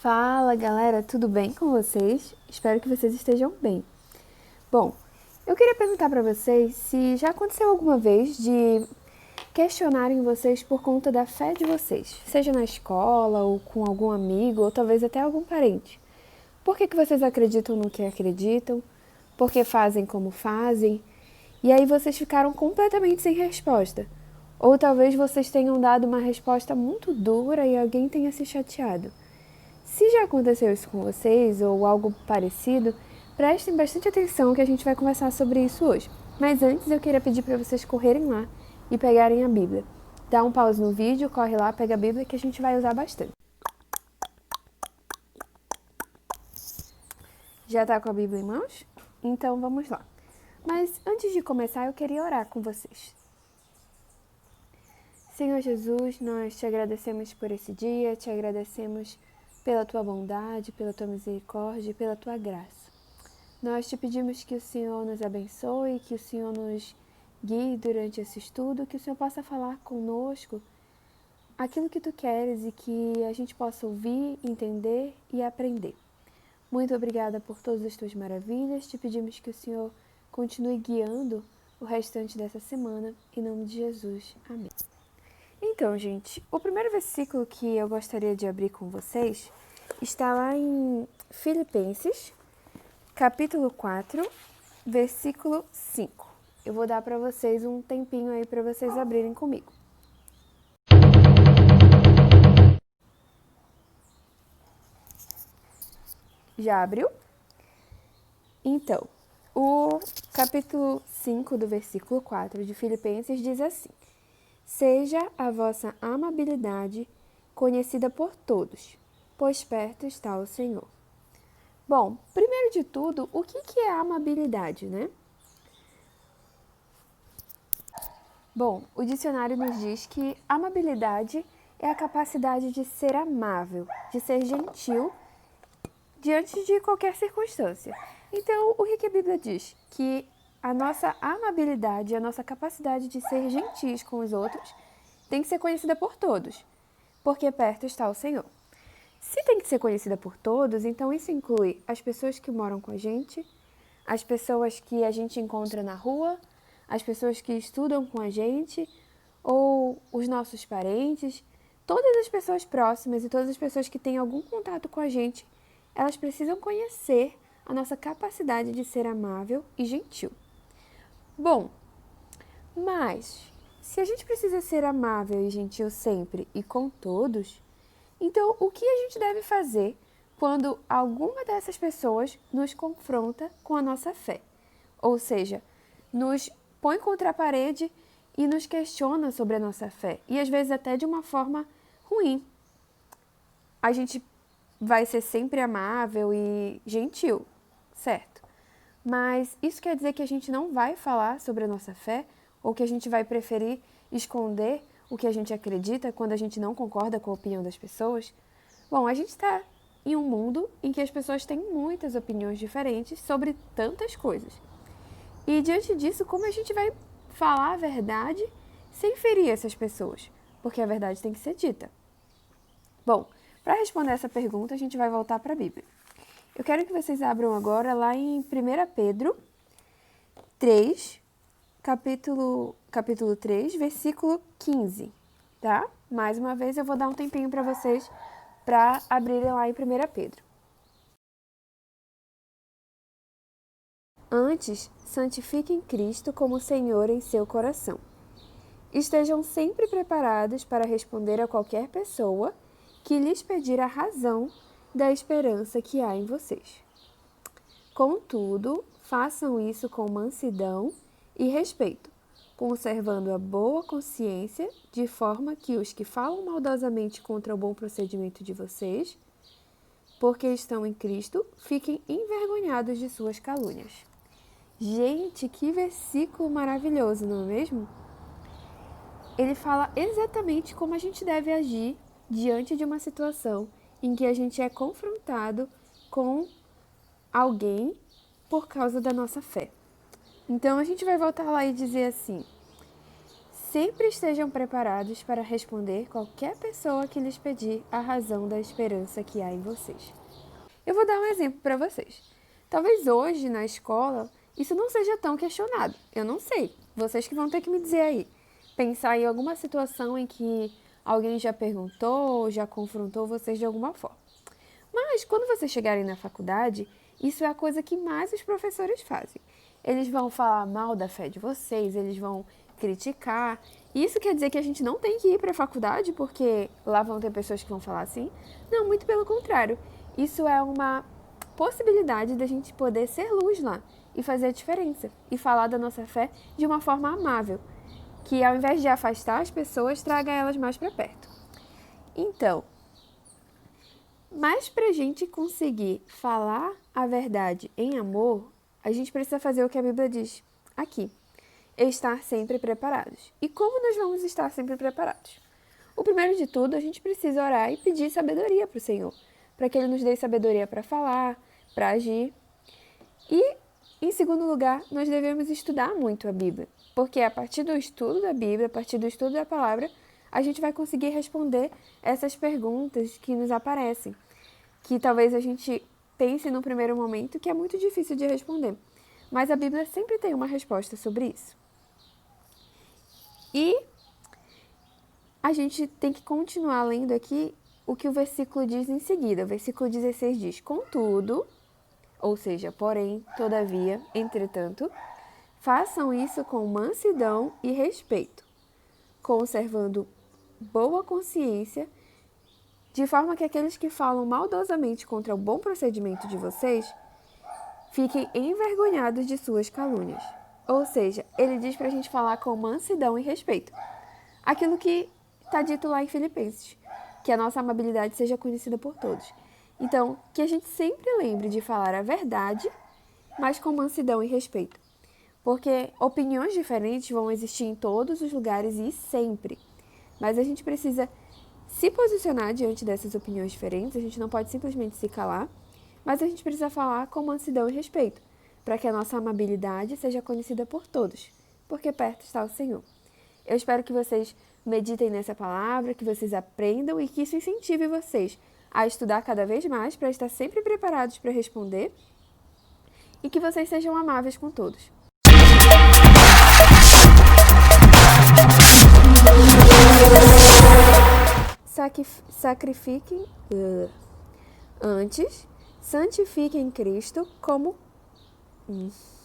Fala galera, tudo bem com vocês? Espero que vocês estejam bem. Bom, eu queria perguntar para vocês se já aconteceu alguma vez de questionarem vocês por conta da fé de vocês, seja na escola ou com algum amigo ou talvez até algum parente. Por que vocês acreditam no que acreditam? Por que fazem como fazem? E aí vocês ficaram completamente sem resposta. Ou talvez vocês tenham dado uma resposta muito dura e alguém tenha se chateado. Se já aconteceu isso com vocês ou algo parecido, prestem bastante atenção que a gente vai conversar sobre isso hoje. Mas antes eu queria pedir para vocês correrem lá e pegarem a Bíblia. Dá um pause no vídeo, corre lá, pega a Bíblia que a gente vai usar bastante. Já está com a Bíblia em mãos? Então vamos lá. Mas antes de começar eu queria orar com vocês. Senhor Jesus, nós te agradecemos por esse dia, te agradecemos pela tua bondade, pela tua misericórdia e pela tua graça. Nós te pedimos que o Senhor nos abençoe, que o Senhor nos guie durante esse estudo, que o Senhor possa falar conosco aquilo que tu queres e que a gente possa ouvir, entender e aprender. Muito obrigada por todas as tuas maravilhas, te pedimos que o Senhor continue guiando o restante dessa semana, em nome de Jesus. Amém. Então, gente, o primeiro versículo que eu gostaria de abrir com vocês está lá em Filipenses, capítulo 4, versículo 5. Eu vou dar para vocês um tempinho aí para vocês abrirem comigo. Já abriu? Então, o capítulo 5 do versículo 4 de Filipenses diz assim: Seja a vossa amabilidade conhecida por todos, pois perto está o Senhor. Bom, primeiro de tudo, o que é amabilidade, né? Bom, o dicionário nos diz que amabilidade é a capacidade de ser amável, de ser gentil diante de qualquer circunstância. Então, o que a Bíblia diz? Que a nossa amabilidade, a nossa capacidade de ser gentis com os outros tem que ser conhecida por todos, porque perto está o Senhor. Se tem que ser conhecida por todos, então isso inclui as pessoas que moram com a gente, as pessoas que a gente encontra na rua, as pessoas que estudam com a gente, ou os nossos parentes, todas as pessoas próximas e todas as pessoas que têm algum contato com a gente, elas precisam conhecer a nossa capacidade de ser amável e gentil. Bom, mas se a gente precisa ser amável e gentil sempre e com todos, então o que a gente deve fazer quando alguma dessas pessoas nos confronta com a nossa fé? Ou seja, nos põe contra a parede e nos questiona sobre a nossa fé. E às vezes até de uma forma ruim. A gente vai ser sempre amável e gentil, certo? Mas isso quer dizer que a gente não vai falar sobre a nossa fé ou que a gente vai preferir esconder o que a gente acredita quando a gente não concorda com a opinião das pessoas? Bom, a gente está em um mundo em que as pessoas têm muitas opiniões diferentes sobre tantas coisas. E diante disso, como a gente vai falar a verdade sem ferir essas pessoas? Porque a verdade tem que ser dita. Bom, para responder essa pergunta, a gente vai voltar para a Bíblia. Eu quero que vocês abram agora lá em 1 Pedro 3, capítulo 3, versículo 15, tá? Mais uma vez eu vou dar um tempinho para vocês para abrirem lá em 1 Pedro. Antes, santifiquem Cristo como Senhor em seu coração. Estejam sempre preparados para responder a qualquer pessoa que lhes pedir a razão da esperança que há em vocês. Contudo, façam isso com mansidão e respeito, conservando a boa consciência, de forma que os que falam maldosamente contra o bom procedimento de vocês, porque estão em Cristo, fiquem envergonhados de suas calúnias. Gente, que versículo maravilhoso, não é mesmo? Ele fala exatamente como a gente deve agir diante de uma situação em que a gente é confrontado com alguém por causa da nossa fé. Então a gente vai voltar lá e dizer assim: Sempre estejam preparados para responder qualquer pessoa que lhes pedir a razão da esperança que há em vocês. Eu vou dar um exemplo para vocês. Talvez hoje, na escola, isso não seja tão questionado. Eu não sei. Vocês que vão ter que me dizer aí. Pensar em alguma situação em que alguém já perguntou, já confrontou vocês de alguma forma. Mas, quando vocês chegarem na faculdade, isso é a coisa que mais os professores fazem. Eles vão falar mal da fé de vocês, eles vão criticar. Isso quer dizer que a gente não tem que ir para a faculdade porque lá vão ter pessoas que vão falar assim? Não, muito pelo contrário. Isso é uma possibilidade da gente poder ser luz lá e fazer a diferença e falar da nossa fé de uma forma amável, que ao invés de afastar as pessoas, traga elas mais para perto. Então, mas para a gente conseguir falar a verdade em amor, a gente precisa fazer o que a Bíblia diz aqui: estar sempre preparados. E como nós vamos estar sempre preparados? O primeiro de tudo, a gente precisa orar e pedir sabedoria para o Senhor, para que Ele nos dê sabedoria para falar, para agir. E, em segundo lugar, nós devemos estudar muito a Bíblia, porque a partir do estudo da Bíblia, a partir do estudo da palavra, a gente vai conseguir responder essas perguntas que nos aparecem, que talvez a gente pense no primeiro momento que é muito difícil de responder. Mas a Bíblia sempre tem uma resposta sobre isso. E a gente tem que continuar lendo aqui o que o versículo diz em seguida. O versículo 16 diz: contudo, ou seja, porém, todavia, entretanto, façam isso com mansidão e respeito, conservando boa consciência, de forma que aqueles que falam maldosamente contra o bom procedimento de vocês fiquem envergonhados de suas calúnias. Ou seja, ele diz para a gente falar com mansidão e respeito. Aquilo que está dito lá em Filipenses, que a nossa amabilidade seja conhecida por todos. Então, que a gente sempre lembre de falar a verdade, mas com mansidão e respeito. Porque opiniões diferentes vão existir em todos os lugares e sempre. Mas a gente precisa se posicionar diante dessas opiniões diferentes, a gente não pode simplesmente se calar, mas a gente precisa falar com mansidão e respeito, para que a nossa amabilidade seja conhecida por todos, porque perto está o Senhor. Eu espero que vocês meditem nessa palavra, que vocês aprendam e que isso incentive vocês a estudar cada vez mais para estar sempre preparados para responder e que vocês sejam amáveis com todos. Sacrifiquem antes, santifiquem Cristo como